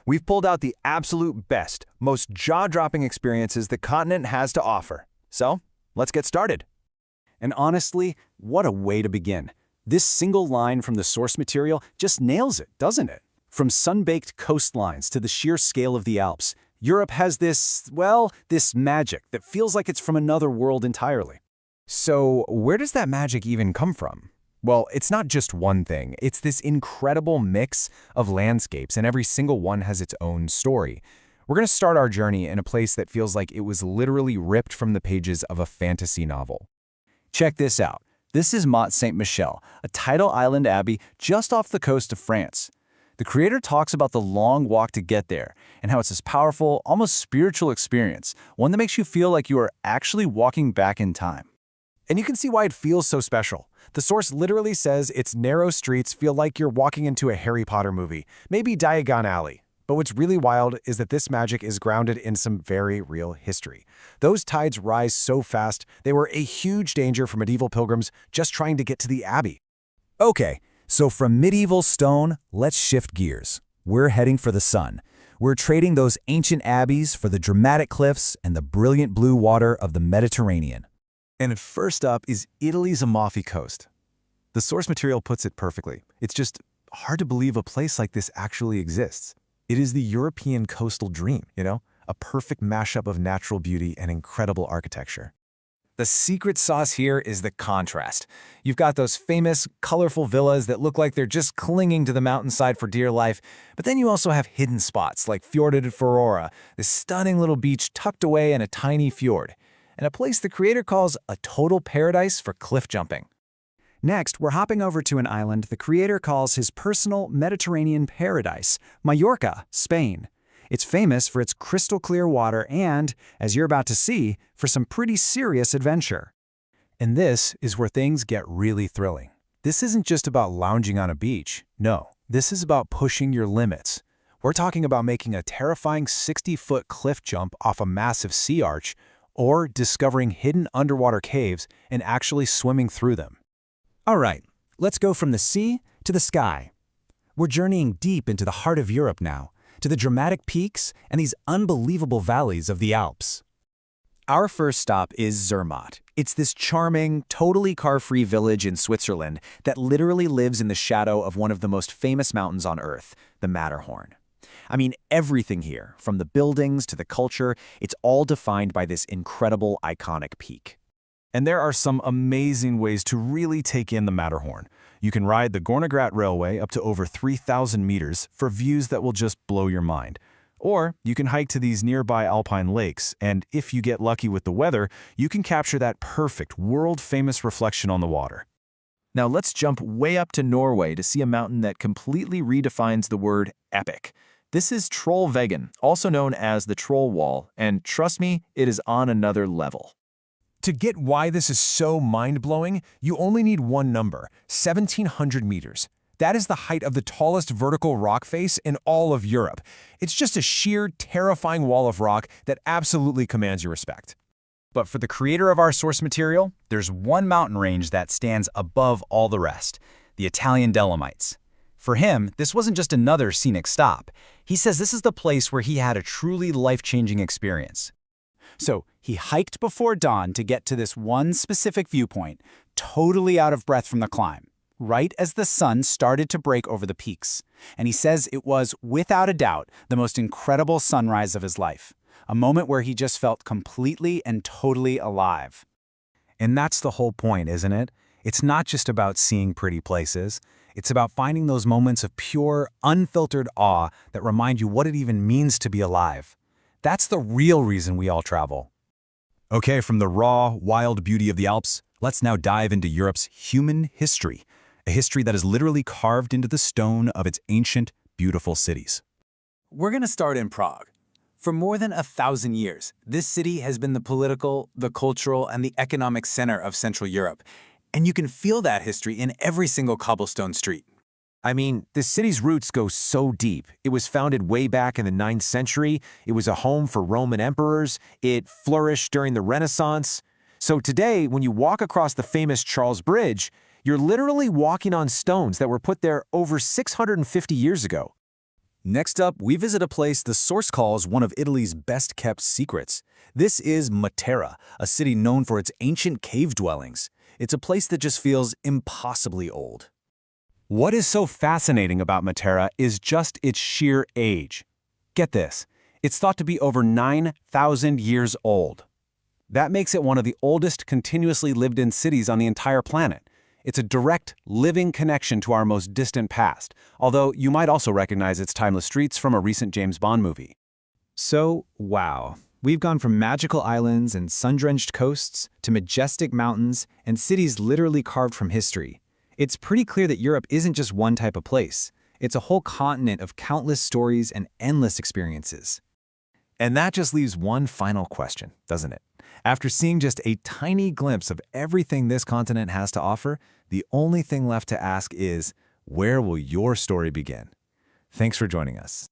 We've pulled out the absolute best, most jaw-dropping experiences the continent has to offer. So, let's get started. And honestly, what a way to begin. This single line from the source material just nails it, doesn't it? From sun-baked coastlines to the sheer scale of the Alps, Europe has this magic that feels like it's from another world entirely. So, where does that magic even come from? Well, it's not just one thing. It's this incredible mix of landscapes, and every single one has its own story. We're going to start our journey in a place that feels like it was literally ripped from the pages of a fantasy novel. Check this out. This is Mont Saint-Michel, a tidal island abbey just off the coast of France. The creator talks about the long walk to get there and how it's this powerful, almost spiritual experience, one that makes you feel like you are actually walking back in time. And you can see why it feels so special. The source literally says its narrow streets feel like you're walking into a Harry Potter movie, maybe Diagon Alley. But what's really wild is that this magic is grounded in some very real history. Those tides rise so fast, they were a huge danger for medieval pilgrims just trying to get to the abbey. Okay, so from medieval stone, let's shift gears. We're heading for the sun. We're trading those ancient abbeys for the dramatic cliffs and the brilliant blue water of the Mediterranean. And first up is Italy's Amalfi Coast. The source material puts it perfectly. It's just hard to believe a place like this actually exists. It is the European coastal dream, a perfect mashup of natural beauty and incredible architecture. The secret sauce here is the contrast. You've got those famous, colorful villas that look like they're just clinging to the mountainside for dear life, but then you also have hidden spots like Fiorda di Ferrara, this stunning little beach tucked away in a tiny fjord, and a place the creator calls a total paradise for cliff jumping. Next, we're hopping over to an island the creator calls his personal Mediterranean paradise, Mallorca, Spain. It's famous for its crystal clear water and, as you're about to see, for some pretty serious adventure. And this is where things get really thrilling. This isn't just about lounging on a beach. No, this is about pushing your limits. We're talking about making a terrifying 60-foot cliff jump off a massive sea arch, or discovering hidden underwater caves and actually swimming through them. All right, let's go from the sea to the sky. We're journeying deep into the heart of Europe now, to the dramatic peaks and these unbelievable valleys of the Alps. Our first stop is Zermatt. It's this charming, totally car-free village in Switzerland that literally lives in the shadow of one of the most famous mountains on Earth, the Matterhorn. I mean, everything here, from the buildings to the culture, it's all defined by this incredible, iconic peak. And there are some amazing ways to really take in the Matterhorn. You can ride the Gornergrat Railway up to over 3,000 meters for views that will just blow your mind. Or you can hike to these nearby alpine lakes, and if you get lucky with the weather, you can capture that perfect, world-famous reflection on the water. Now let's jump way up to Norway to see a mountain that completely redefines the word epic. This is Trollveggen, also known as the Troll Wall, and trust me, it is on another level. To get why this is so mind-blowing, you only need one number, 1,700 meters. That is the height of the tallest vertical rock face in all of Europe. It's just a sheer, terrifying wall of rock that absolutely commands your respect. But for the creator of our source material, there's one mountain range that stands above all the rest, the Italian Dolomites. For him, this wasn't just another scenic stop. He says this is the place where he had a truly life-changing experience. So he hiked before dawn to get to this one specific viewpoint, totally out of breath from the climb, right as the sun started to break over the peaks. And he says it was, without a doubt, the most incredible sunrise of his life, a moment where he just felt completely and totally alive. And that's the whole point, isn't it? It's not just about seeing pretty places. It's about finding those moments of pure, unfiltered awe that remind you what it even means to be alive. That's the real reason we all travel. Okay, from the raw, wild beauty of the Alps, let's now dive into Europe's human history, a history that is literally carved into the stone of its ancient, beautiful cities. We're going to start in Prague. For more than 1,000 years, this city has been the political, the cultural, and the economic center of Central Europe. And you can feel that history in every single cobblestone street. I mean, this city's roots go so deep. It was founded way back in the 9th century. It was a home for Roman emperors. It flourished during the Renaissance. So today, when you walk across the famous Charles Bridge, you're literally walking on stones that were put there over 650 years ago. Next up, we visit a place the source calls one of Italy's best-kept secrets. This is Matera, a city known for its ancient cave dwellings. It's a place that just feels impossibly old. What is so fascinating about Matera is just its sheer age. Get this, it's thought to be over 9,000 years old. That makes it one of the oldest continuously lived-in cities on the entire planet. It's a direct, living connection to our most distant past, although you might also recognize its timeless streets from a recent James Bond movie. So, wow. We've gone from magical islands and sun-drenched coasts to majestic mountains and cities literally carved from history. It's pretty clear that Europe isn't just one type of place. It's a whole continent of countless stories and endless experiences. And that just leaves one final question, doesn't it? After seeing just a tiny glimpse of everything this continent has to offer, the only thing left to ask is, where will your story begin? Thanks for joining us.